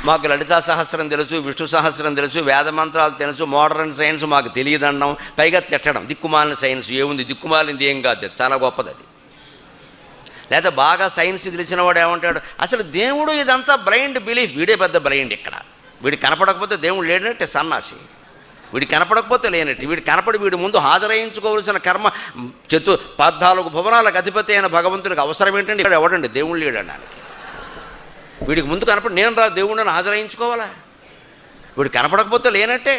మాకు లలితా సహస్రం తెలుసు, విష్ణు సహస్రం తెలుసు, వేద మంత్రాలు తెలుసు, మోడర్న్ సైన్స్ మాకు తెలియదనడం, పైగా తిట్టడం. దిక్కుమాలిన సైన్స్ ఏముంది, దిక్కుమాలింది ఏం కాదు, చాలా గొప్పది అది. లేదా బాగా సైన్స్ తెలిసిన వాడు ఏమంటాడు, అసలు దేవుడు ఇదంతా బ్లైండ్ బిలీఫ్. వీడే పెద్ద బ్లైండ్. ఇక్కడ వీడు కనపడకపోతే దేవుడు లేనట్టే సన్నాసి. వీడు కనపడకపోతే లేనట్టు. వీడు కనపడి వీడి ముందు హాజరయించుకోవాల్సిన కర్మ 14 భువనాలకు అధిపతి అయిన భగవంతుడికి అవసరం ఏంటండి? ఇక్కడ ఎవడండి దేవుడు లేడడానికి? వీడికి ముందు కనపడి నేను రా దేవుడిని హాజరయించుకోవాలా? వీడు కనపడకపోతే లేనట్టే.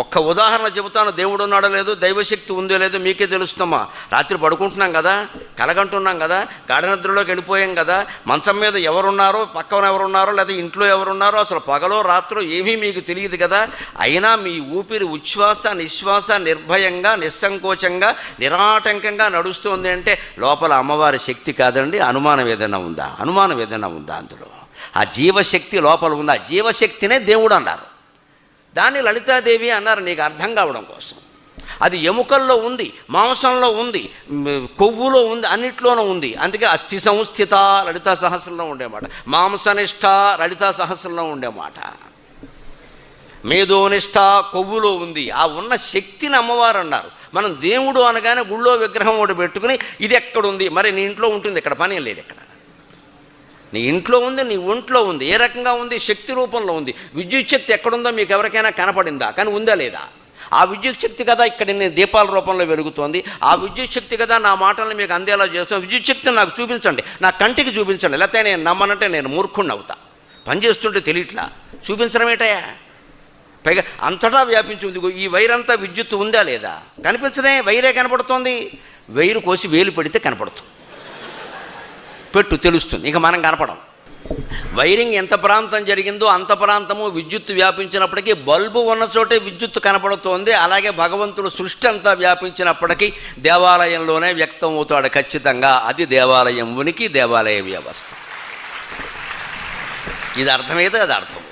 ఒక్క ఉదాహరణ చెబుతాను. దేవుడు ఉన్నాడో లేదో, దైవశక్తి ఉందో లేదో మీకే తెలుస్తామా. రాత్రి పడుకుంటున్నాం కదా, కలగంటున్నాం కదా, గాఢనిద్రలోకి వెళ్ళిపోయాం కదా, మంచం మీద ఎవరున్నారో, పక్కన ఎవరున్నారో, లేదా ఇంట్లో ఎవరున్నారో అసలు పగలో రాత్రో ఏమీ మీకు తెలియదు కదా. అయినా మీ ఊపిరి ఉచ్ఛ్వాస నిశ్వాస నిర్భయంగా, నిస్సంకోచంగా, నిరాటంకంగా నడుస్తుంది అంటే లోపల అమ్మవారి శక్తి కాదండి. అనుమానం ఏదైనా ఉందా? అనుమానం ఏదైనా ఉందా? అందులో ఆ జీవశక్తి లోపల ఉందా? జీవశక్తినే దేవుడు అన్నారు. దాన్ని లలితాదేవి అన్నారు నీకు అర్థం కావడం కోసం. అది ఎముకల్లో ఉంది, మాంసంలో ఉంది, కొవ్వులో ఉంది, అన్నిట్లోనూ ఉంది. అందుకే అస్థి సంస్థిత లలితా సహస్రంలో ఉండేమాట, మాంసనిష్ట లలితా సహస్రంలో ఉండేమాట, మేధోనిష్ట కొవ్వులో ఉంది. ఆ ఉన్న శక్తిని అమ్మవారు అన్నారు. మనం దేవుడు అనగానే గుళ్ళో విగ్రహం ఒకటి పెట్టుకుని ఇది ఎక్కడుంది, మరి నీ ఇంట్లో ఉంటుంది, ఇక్కడ పని లేదు. ఇక్కడ నీ ఇంట్లో ఉంది, నీ ఒంట్లో ఉంది. ఏ రకంగా ఉంది? శక్తి రూపంలో ఉంది. విద్యుత్ శక్తి ఎక్కడుందో మీకు ఎవరికైనా కనపడిందా? కానీ ఉందా లేదా? ఆ విద్యుత్ శక్తి కదా ఇక్కడ నేను దీపాల రూపంలో వెలుగుతోంది. ఆ విద్యుత్ శక్తి కదా నా మాటలను మీకు అందేలా చేస్తాను. విద్యుత్ శక్తిని నాకు చూపించండి, నా కంటికి చూపించండి, లేకపోతే నేను నమ్మనంటే నేను మూర్ఖుణ్ణి అవుతా. పనిచేస్తుంటే తెలియట్లా, చూపించడం ఏంటయా? పైగా అంతటా వ్యాపించి ఉంది. ఈ వైరంతా విద్యుత్ ఉందా లేదా? కనిపించదే, వైరే కనపడుతోంది. వైరు కోసి వేలు పెడితే కనపడుతుంది, పెట్టు తెలుస్తుంది. ఇక మనం కనపడం. వైరింగ్ ఎంత ప్రాంతం జరిగిందో అంత ప్రాంతము విద్యుత్తు వ్యాపించినప్పటికీ బల్బు ఉన్న చోటే విద్యుత్తు కనపడుతోంది. అలాగే భగవంతుడు సృష్టి అంతా వ్యాపించినప్పటికీ దేవాలయంలోనే వ్యక్తం అవుతాడు ఖచ్చితంగా. అది దేవాలయం ఉనికి, దేవాలయ వ్యవస్థ. ఇది అర్థమైతే అది అర్థం.